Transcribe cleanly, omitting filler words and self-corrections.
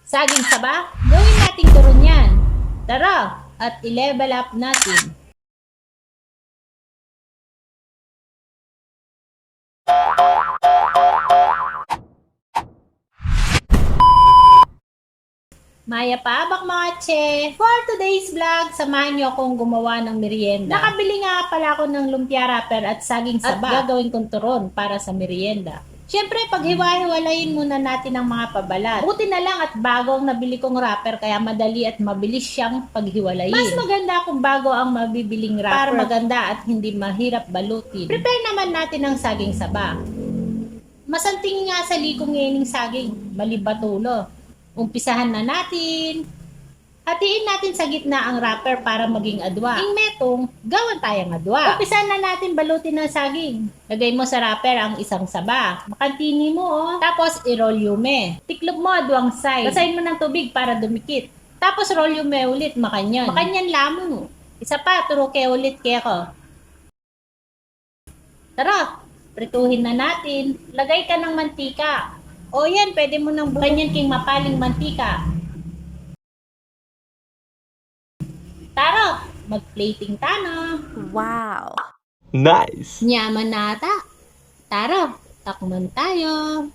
Saging saba? Gawin nating turon yan. Tara, at i-level up natin. Maya pa, bak mga che! For today's vlog, samahan niyo akong gumawa ng merienda. Nakabili nga pala ako ng lumpia wrapper at saging saba. At gagawin kong turon para sa merienda. Siyempre, paghiwa-hiwalayin muna natin ang mga pabalat. Buti na lang at bago ang nabili kong wrapper kaya madali at mabilis siyang paghiwalayin. Mas maganda kung bago ang mabibiling wrapper para maganda at hindi mahirap balutin. Prepare naman natin ang saging saba. Masanting nga sa likong ngayon saging, malibatulo. Umpisahan na natin. Hatiin natin sa gitna ang wrapper para maging adwa. Ing metong, gawan tayong adwa. Umpisahan na natin balutin ng saging. Lagay mo sa wrapper ang isang saba. Makantini mo Tapos i-roll yume. Tiklop mo adwang side. Basahin mo ng tubig para dumikit. Tapos roll yume ulit makanyan. Makanyan lamang. Isa pa, turuke ulit keko. Tara, prituhin na natin. Lagay ka ng mantika. O yan, pwede mo nang bukanyan king mapaling mantika. Taro, mag-plating tana. Wow! Nice! Nyaman nata. Taro, takman tayo.